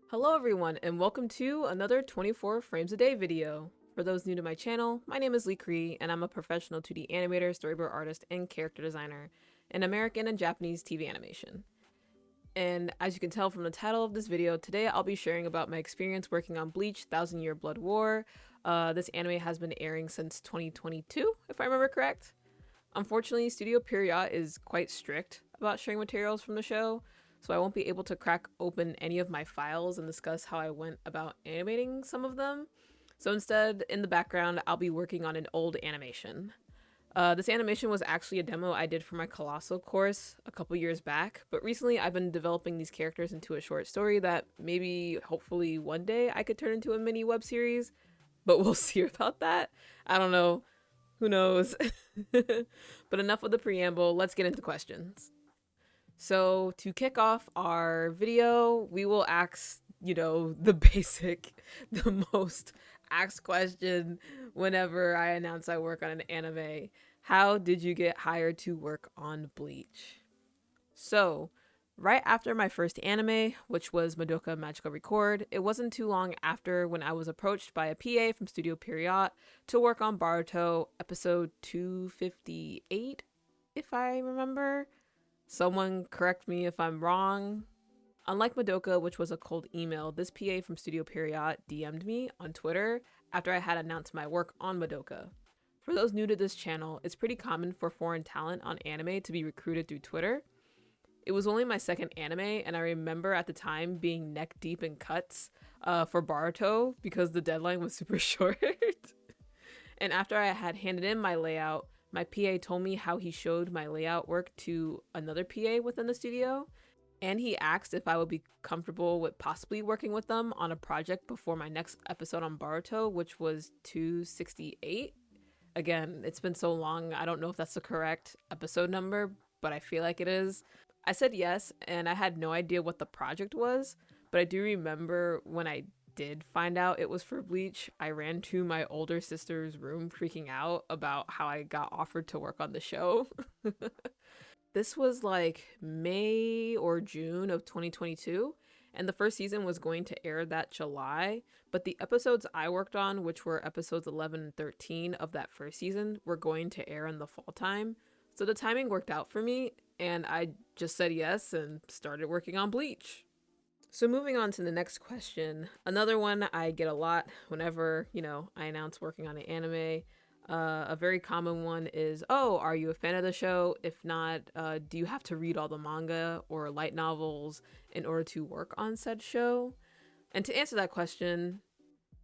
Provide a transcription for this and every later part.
Hello everyone, and welcome to another 24 frames a day video. For those new to my channel, my name is Lee Cree, and I'm a professional 2D animator, storyboard artist, and character designer in American and Japanese TV animation. And as you can tell from the title of this video, today I'll be sharing about my experience working on Bleach, Thousand Year Blood War. This anime has been airing since 2022, if I remember correct. Unfortunately, Studio Pierrot is quite strict about sharing materials from the show, so I won't be able to crack open any of my files and discuss how I went about animating some of them. So instead, in the background, I'll be working on an old animation. This animation was actually a demo I did for my Colossal course a couple years back, but recently I've been developing these characters into a short story that maybe, hopefully, one day I could turn into a mini web series, but we'll see about that. I don't know. Who knows? But enough of the preamble, let's get into questions. So to kick off our video, we will ask, the basic, the most asked question whenever I announce I work on an anime. How did you get hired to work on Bleach? So, right after my first anime, which was Madoka Magical Record, it wasn't too long after when I was approached by a PA from Studio Pierrot to work on Baruto episode 258, if I remember. Someone correct me if I'm wrong. Unlike Madoka, which was a cold email, this PA from Studio Pierrot DM'd me on Twitter after I had announced my work on Madoka. For those new to this channel, it's pretty common for foreign talent on anime to be recruited through Twitter. It was only my second anime, and I remember at the time being neck deep in cuts for Baruto because the deadline was super short. And after I had handed in my layout, my PA told me how he showed my layout work to another PA within the studio, and he asked if I would be comfortable with possibly working with them on a project before my next episode on Baruto, which was 268. Again, it's been so long, I don't know if that's the correct episode number, but I feel like it is. I said yes, and I had no idea what the project was, but I do remember when I did find out it was for Bleach, I ran to my older sister's room freaking out about how I got offered to work on the show. This was like May or June of 2022, and the first season was going to air that July, but the episodes I worked on, which were episodes 11 and 13 of that first season, were going to air in the fall time. So the timing worked out for me, and I just said yes and started working on Bleach. So moving on to the next question, another one I get a lot whenever, I announce working on an anime. A very common one is, oh, are you a fan of the show? If not, do you have to read all the manga or light novels in order to work on said show? And to answer that question,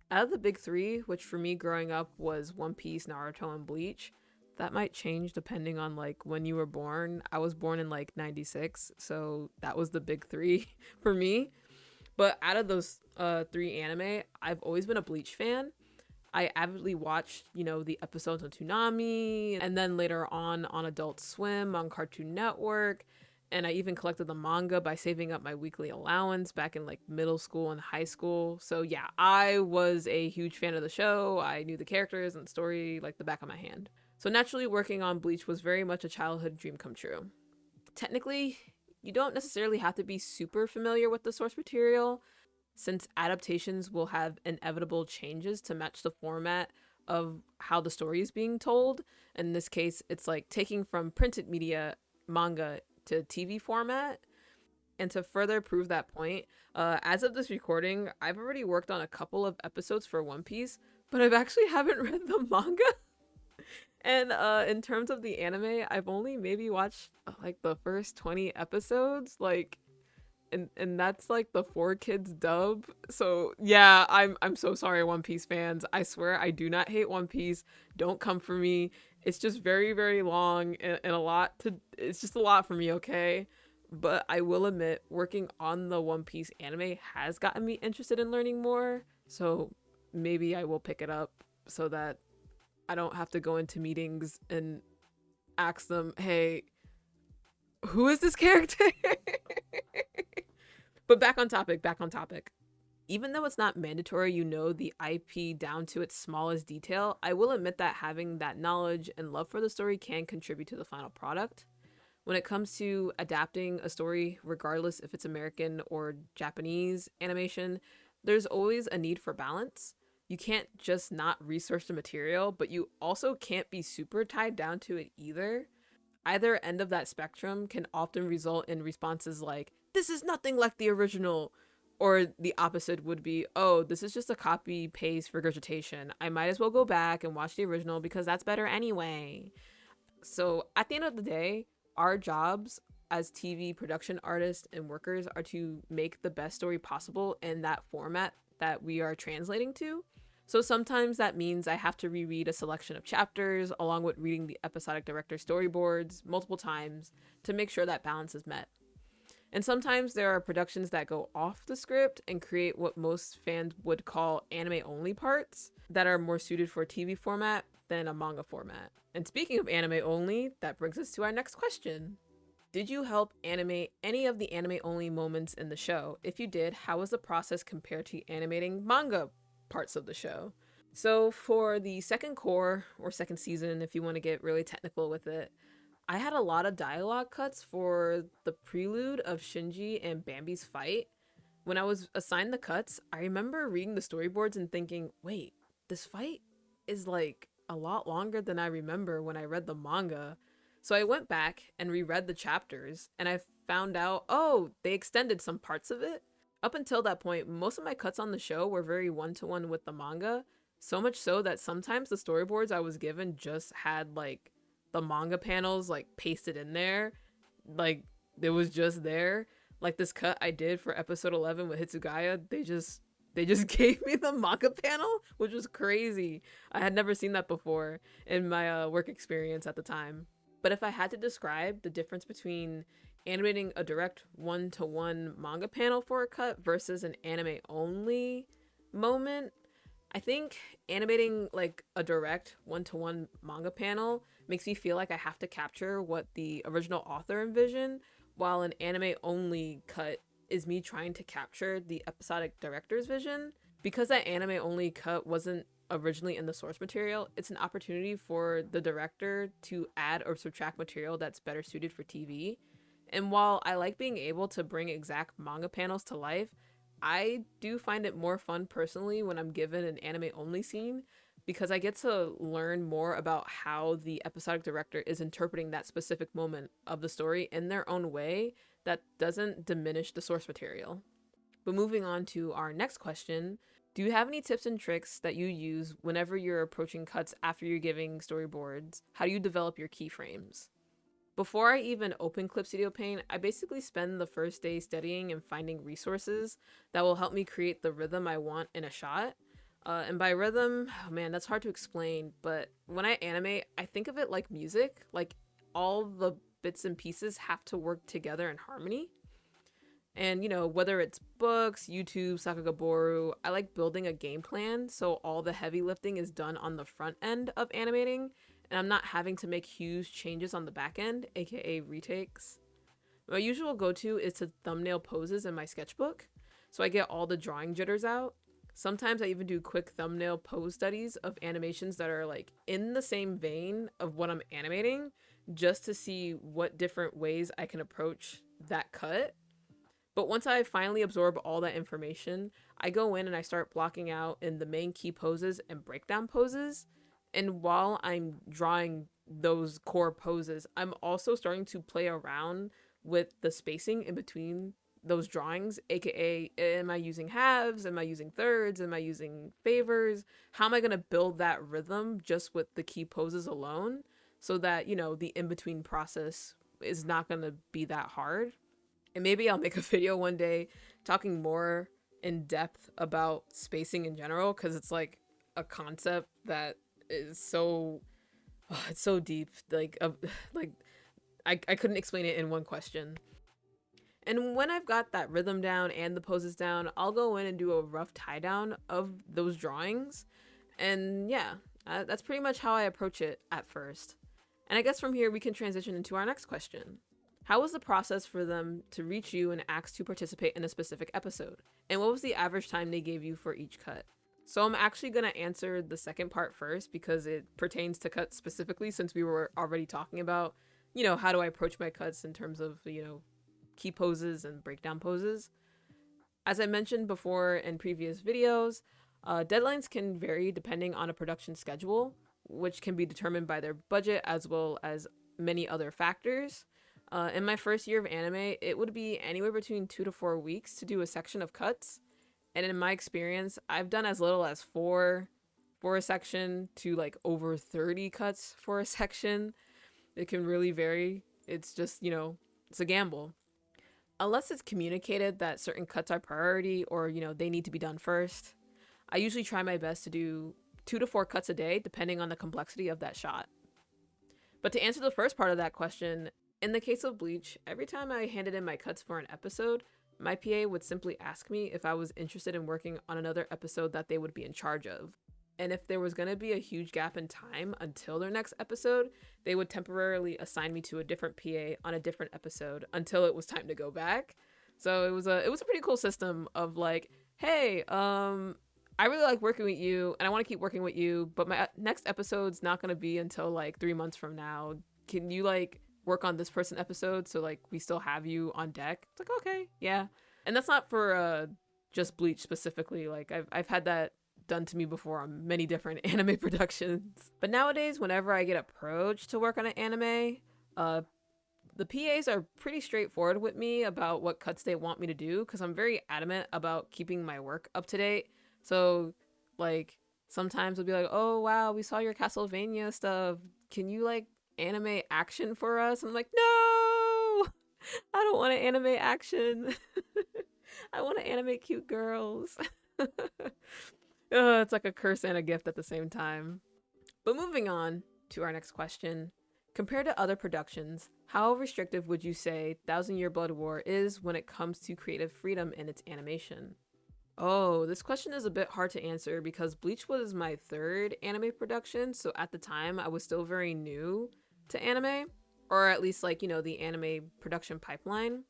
out of the big three, which for me growing up was One Piece, Naruto, and Bleach, that might change depending on like when you were born. I was born in like 96, so that was the big three for me. But out of those three anime, I've always been a Bleach fan. I avidly watched, the episodes on Toonami, and then later on Adult Swim, on Cartoon Network, and I even collected the manga by saving up my weekly allowance back in like middle school and high school. So yeah, I was a huge fan of the show. I knew the characters and the story like the back of my hand. So naturally, working on Bleach was very much a childhood dream come true. Technically, you don't necessarily have to be super familiar with the source material, since adaptations will have inevitable changes to match the format of how the story is being told. In this case, it's like taking from printed media, manga, to TV format. And to further prove that point, as of this recording, I've already worked on a couple of episodes for One Piece, but I've actually haven't read the manga. And in terms of the anime, I've only maybe watched like the first 20 episodes, like, and that's like the 4Kids dub. So yeah, I'm so sorry, One Piece fans. I swear I do not hate One Piece. Don't come for me. It's just very, very long and a lot to. It's just a lot for me, okay? But I will admit, working on the One Piece anime has gotten me interested in learning more. So maybe I will pick it up so that I don't have to go into meetings and ask them, hey, who is this character? But back on topic. Even though it's not mandatory you know the IP down to its smallest detail, I will admit that having that knowledge and love for the story can contribute to the final product. When it comes to adapting a story, regardless if it's American or Japanese animation, there's always a need for balance. You can't just not research the material, but you also can't be super tied down to it either. Either end of that spectrum can often result in responses like, this is nothing like the original, or the opposite would be, oh, this is just a copy paste regurgitation. I might as well go back and watch the original because that's better anyway. So at the end of the day, our jobs as TV production artists and workers are to make the best story possible in that format that we are translating to. So sometimes that means I have to reread a selection of chapters along with reading the episodic director storyboards multiple times to make sure that balance is met. And sometimes there are productions that go off the script and create what most fans would call anime only parts that are more suited for a TV format than a manga format. And speaking of anime only, that brings us to our next question. Did you help animate any of the anime only moments in the show? If you did, how was the process compared to animating manga parts of the show? So for the second core, or second season if you want to get really technical with it, I had a lot of dialogue cuts for the prelude of Shinji and Bambi's fight. When I was assigned the cuts, I remember reading the storyboards and thinking, wait, this fight is like a lot longer than I remember when I read the manga. So I went back and reread the chapters and I found out, oh, they extended some parts of it. Up until that point, most of my cuts on the show were very one-to-one with the manga, so much so that sometimes the storyboards I was given just had like the manga panels like pasted in there. Like it was just there. Like this cut I did for episode 11 with Hitsugaya, they just gave me the manga panel, which was crazy. I had never seen that before in my work experience at the time. But if I had to describe the difference between animating a direct one-to-one manga panel for a cut versus an anime only moment, I think animating like a direct one-to-one manga panel makes me feel like I have to capture what the original author envisioned, while an anime only cut is me trying to capture the episodic director's vision. Because that anime only cut wasn't originally in the source material, it's an opportunity for the director to add or subtract material that's better suited for TV. And while I like being able to bring exact manga panels to life, I do find it more fun personally when I'm given an anime only scene, because I get to learn more about how the episodic director is interpreting that specific moment of the story in their own way that doesn't diminish the source material. But moving on to our next question, do you have any tips and tricks that you use whenever you're approaching cuts after you're giving storyboards? How do you develop your keyframes? Before I even open Clip Studio Paint, I basically spend the first day studying and finding resources that will help me create the rhythm I want in a shot. And by rhythm, oh man, that's hard to explain, but when I animate, I think of it like music. Like all the bits and pieces have to work together in harmony. And you know, whether it's books, YouTube, Sakagaboru, I like building a game plan so all the heavy lifting is done on the front end of animating, and I'm not having to make huge changes on the back end, aka retakes. My usual go-to is to thumbnail poses in my sketchbook, so I get all the drawing jitters out. Sometimes I even do quick thumbnail pose studies of animations that are like in the same vein of what I'm animating, just to see what different ways I can approach that cut. But once I finally absorb all that information, I go in and I start blocking out in the main key poses and breakdown poses. And while I'm drawing those core poses, I'm also starting to play around with the spacing in between those drawings, aka am I using halves, am I using thirds, am I using favors, how am I going to build that rhythm just with the key poses alone, so that, you know, the in-between process is not going to be that hard. And maybe I'll make a video one day talking more in depth about spacing in general, because it's like a concept that is so it's so deep, like I couldn't explain it in one question. And when I've got that rhythm down and the poses down, I'll go in and do a rough tie down of those drawings. And yeah, that's pretty much how I approach it at first. And I guess from here we can transition into our next question. How was the process for them to reach you and ask to participate in a specific episode? And what was the average time they gave you for each cut? So I'm actually going to answer the second part first because it pertains to cuts specifically, since we were already talking about, how do I approach my cuts in terms of, key poses and breakdown poses. As I mentioned before in previous videos, deadlines can vary depending on a production schedule, which can be determined by their budget as well as many other factors. In my first year of anime, it would be anywhere between 2 to 4 weeks to do a section of cuts. And in my experience, I've done as little as four for a section to like over 30 cuts for a section. It can really vary. It's just, it's a gamble. Unless it's communicated that certain cuts are priority or, they need to be done first, I usually try my best to do 2 to 4 cuts a day, depending on the complexity of that shot. But to answer the first part of that question, in the case of Bleach, every time I handed in my cuts for an episode, my PA would simply ask me if I was interested in working on another episode that they would be in charge of. And if there was going to be a huge gap in time until their next episode, they would temporarily assign me to a different PA on a different episode until it was time to go back. So it was a pretty cool system of like, hey, I really like working with you and I want to keep working with you, but my next episode's not going to be until like 3 months from now. Can you like work on this person episode so like we still have you on deck? It's like, okay, yeah. And that's not for just Bleach specifically. Like I've had that done to me before on many different anime productions. But nowadays, whenever I get approached to work on an anime, the PAs are pretty straightforward with me about what cuts they want me to do because I'm very adamant about keeping my work up to date. So like sometimes they'll be like, oh wow, we saw your Castlevania stuff. Can you like anime action for us? I'm like, no, I don't want to anime action. I want to animate cute girls. It's like a curse and a gift at the same time. But moving on to our next question. Compared to other productions, how restrictive would you say Thousand Year Blood War is when it comes to creative freedom in its animation? Oh, this question is a bit hard to answer because Bleach was my third anime production, so at the time I was still very new to anime, or at least like, the anime production pipeline.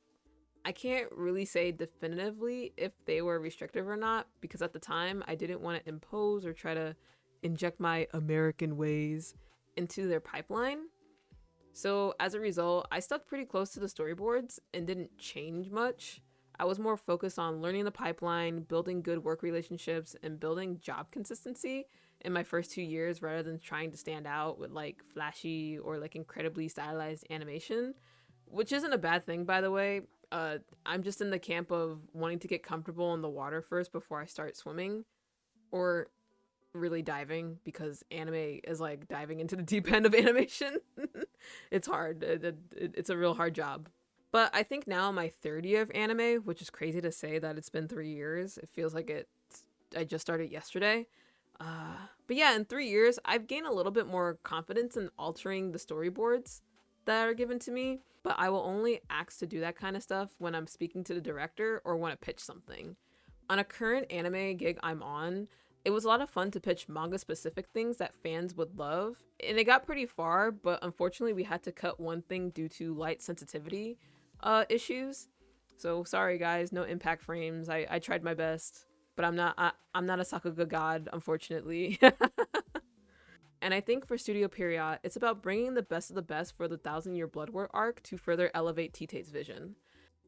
I can't really say definitively if they were restrictive or not because at the time I didn't want to impose or try to inject my American ways into their pipeline. So as a result, I stuck pretty close to the storyboards and didn't change much. I was more focused on learning the pipeline, building good work relationships, and building job consistency in my first 2 years rather than trying to stand out with like flashy or like incredibly stylized animation, which isn't a bad thing, by the way. I'm just in the camp of wanting to get comfortable in the water first before I start swimming or really diving because anime is like diving into the deep end of animation. It's hard. It's a real hard job. But I think now my third year of anime, which is crazy to say that it's been 3 years. It feels like I just started yesterday. But yeah, in 3 years, I've gained a little bit more confidence in altering the storyboards that are given to me, but I will only ask to do that kind of stuff when I'm speaking to the director or want to pitch something. On a current anime gig I'm on, it was a lot of fun to pitch manga specific things that fans would love, and it got pretty far, but unfortunately we had to cut one thing due to light sensitivity issues. So sorry guys, no impact frames. I tried my best, but I'm not a Sakuga god, unfortunately. And I think for Studio Period, it's about bringing the best of the best for the Thousand Year Blood War arc to further elevate Tite's vision.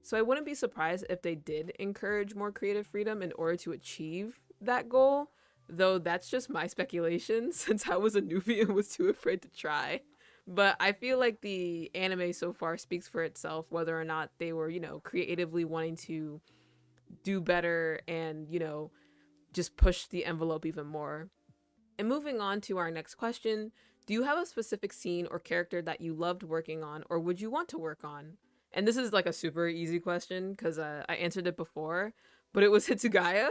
So I wouldn't be surprised if they did encourage more creative freedom in order to achieve that goal, though that's just my speculation since I was a newbie and was too afraid to try. But I feel like the anime so far speaks for itself, whether or not they were, creatively wanting to do better and, just push the envelope even more. And moving on to our next question, do you have a specific scene or character that you loved working on or would you want to work on? And this is like a super easy question because I answered it before, but it was Hitsugaya.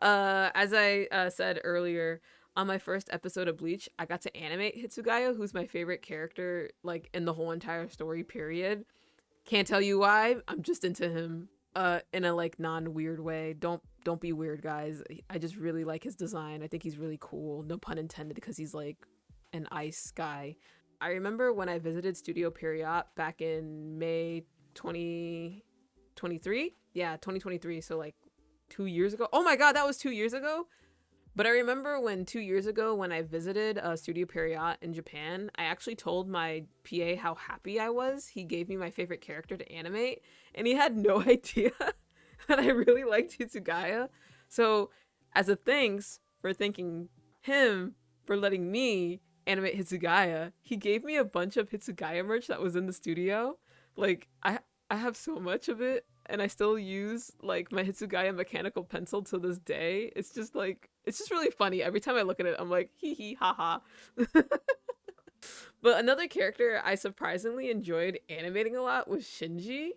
As I said earlier, on my first episode of Bleach, I got to animate Hitsugaya, who's my favorite character, like in the whole entire story, period. Can't tell you why, I'm just into him in a like non-weird way. Don't be weird, guys. I just really like his design. I think he's really cool. No pun intended, because he's like an ice guy. I remember when I visited Studio Period back in May 2023. Yeah, 2023. So like 2 years ago. Oh my god, that was 2 years ago. But I remember when 2 years ago, when I visited Studio Period in Japan, I actually told my PA how happy I was. He gave me my favorite character to animate, and he had no idea that I really liked Hitsugaya. So, as a thanks for thanking him for letting me animate Hitsugaya, he gave me a bunch of Hitsugaya merch that was in the studio. Like, I have so much of it, and I still use like my Hitsugaya mechanical pencil to this day. It's just really funny. Every time I look at it, I'm like, hee hee ha ha. But another character I surprisingly enjoyed animating a lot was Shinji.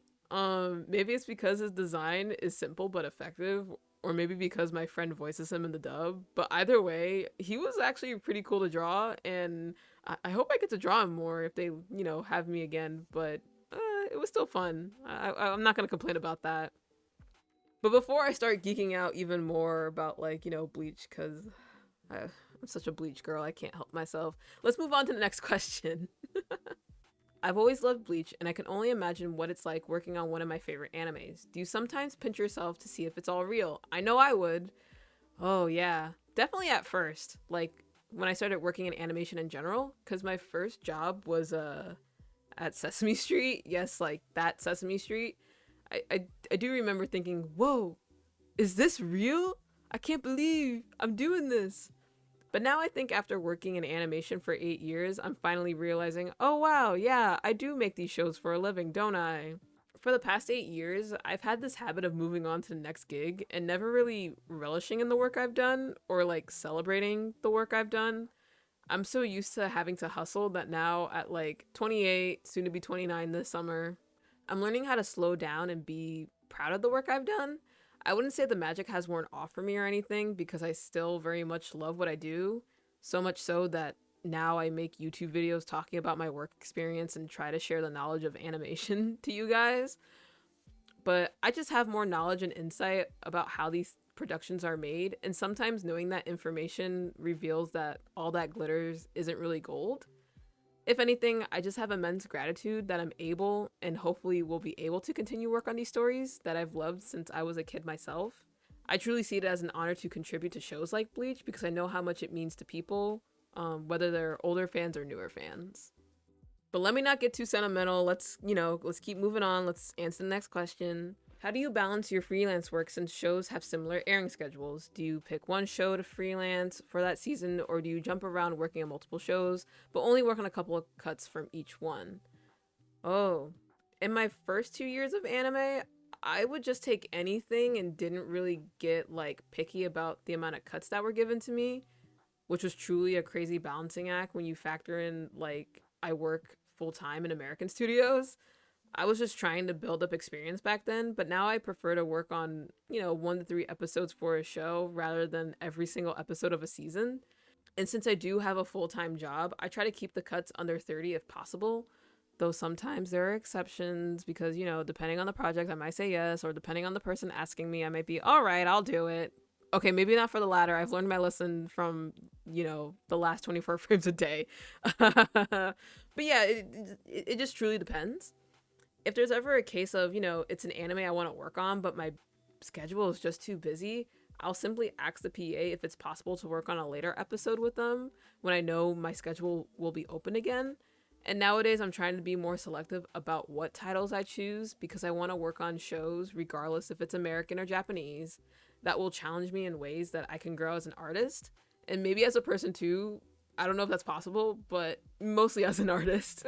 Maybe it's because his design is simple but effective, or maybe because my friend voices him in the dub. But either way, he was actually pretty cool to draw, and I hope I get to draw him more if they, have me again. But it was still fun. I'm not gonna complain about that. But before I start geeking out even more about Bleach, because I'm such a Bleach girl, I can't help myself. Let's move on to the next question. I've always loved Bleach, and I can only imagine what it's like working on one of my favorite animes. Do you sometimes pinch yourself to see if it's all real? I know I would. Oh yeah, definitely at first. Like when I started working in animation in general, because my first job was at Sesame Street. Yes, like that Sesame Street. I do remember thinking, whoa, is this real? I can't believe I'm doing this. But now I think after working in animation for 8 years, I'm finally realizing, oh wow, yeah, I do make these shows for a living, don't I? For the past 8 years, I've had this habit of moving on to the next gig and never really relishing in the work I've done or like celebrating the work I've done. I'm so used to having to hustle that now at like 28, soon to be 29 this summer, I'm learning how to slow down and be proud of the work I've done. I wouldn't say the magic has worn off for me or anything because I still very much love what I do. So much so that now I make YouTube videos talking about my work experience and try to share the knowledge of animation to you guys. But I just have more knowledge and insight about how these productions are made, and sometimes knowing that information reveals that all that glitters isn't really gold. If anything, I just have immense gratitude that I'm able and hopefully will be able to continue work on these stories that I've loved since I was a kid myself. I truly see it as an honor to contribute to shows like Bleach because I know how much it means to people, whether they're older fans or newer fans. But let me not get too sentimental. Let's keep moving on. Let's answer the next question. How do you balance your freelance work since shows have similar airing schedules? Do you pick one show to freelance for that season, or do you jump around working on multiple shows, but only work on a couple of cuts from each one? Oh, in my first 2 years of anime, I would just take anything and didn't really get like picky about the amount of cuts that were given to me, which was truly a crazy balancing act when you factor in like I work full time in American studios. I was just trying to build up experience back then, but now I prefer to work on, 1 to 3 episodes for a show rather than every single episode of a season. And since I do have a full-time job, I try to keep the cuts under 30 if possible. Though sometimes there are exceptions because, depending on the project, I might say yes, or depending on the person asking me, I might be, all right, I'll do it. Okay, maybe not for the latter. I've learned my lesson from, the last 24 frames a day. But yeah, it just truly depends. If there's ever a case of, it's an anime I want to work on, but my schedule is just too busy, I'll simply ask the PA if it's possible to work on a later episode with them when I know my schedule will be open again. And nowadays, I'm trying to be more selective about what titles I choose because I want to work on shows, regardless if it's American or Japanese, that will challenge me in ways that I can grow as an artist. And maybe as a person too. I don't know if that's possible, but mostly as an artist.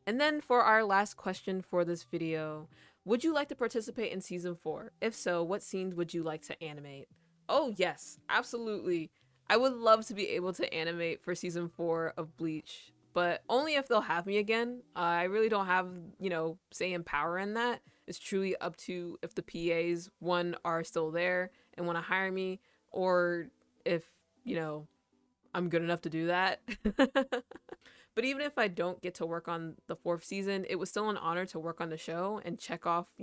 And then for our last question for this video, would you like to participate in season 4? If so, what scenes would you like to animate? Oh yes, absolutely. I would love to be able to animate for season 4 of Bleach, but only if they'll have me again. I really don't have, say and power in that. It's truly up to if the PAs, one, are still there and want to hire me, or if, I'm good enough to do that. But even if I don't get to work on the 4th season, it was still an honor to work on the show and check off,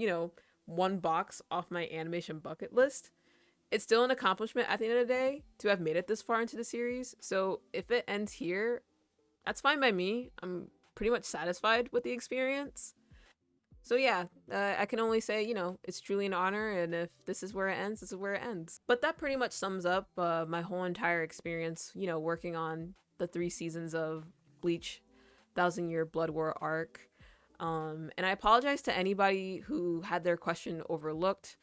one box off my animation bucket list. It's still an accomplishment at the end of the day to have made it this far into the series. So if it ends here, that's fine by me. I'm pretty much satisfied with the experience. So yeah, I can only say, it's truly an honor, and if this is where it ends, this is where it ends. But that pretty much sums up my whole entire experience, working on the 3 seasons of Bleach, Thousand Year Blood War arc. And I apologize to anybody who had their question overlooked.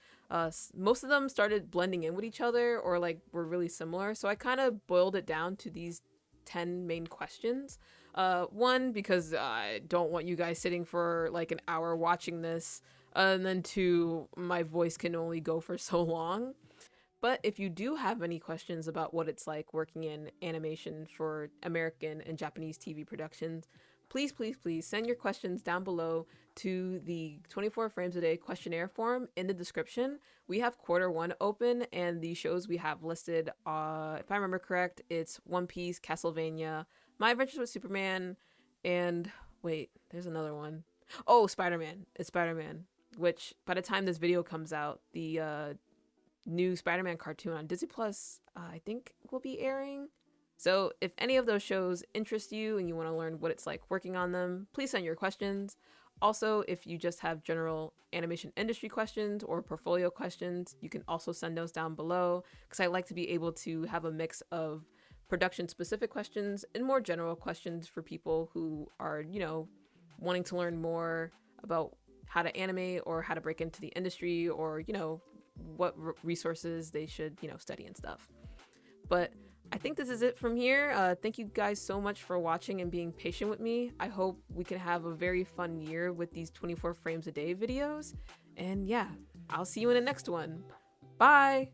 Most of them started blending in with each other or like were really similar. So I kind of boiled it down to these 10 main questions. One, because I don't want you guys sitting for like an hour watching this. And then two, my voice can only go for so long. But if you do have any questions about what it's like working in animation for American and Japanese TV productions, please, please, please send your questions down below to the 24 frames a day questionnaire form in the description. We have Q1 open, and the shows we have listed, if I remember correct, it's One Piece, Castlevania, My Adventures with Superman, and wait, there's another one. Oh, Spider-Man. It's Spider-Man, which by the time this video comes out, the new Spider-Man cartoon on Disney Plus, I think, will be airing. So if any of those shows interest you and you want to learn what it's like working on them, please send your questions. Also, if you just have general animation industry questions or portfolio questions, you can also send those down below, because I like to be able to have a mix of production specific questions and more general questions for people who are, wanting to learn more about how to animate or how to break into the industry, or, what resources they should, study and stuff. But I think this is it from here. Thank you guys so much for watching and being patient with me. I hope we can have a very fun year with these 24 frames a day videos. And yeah, I'll see you in the next one. Bye!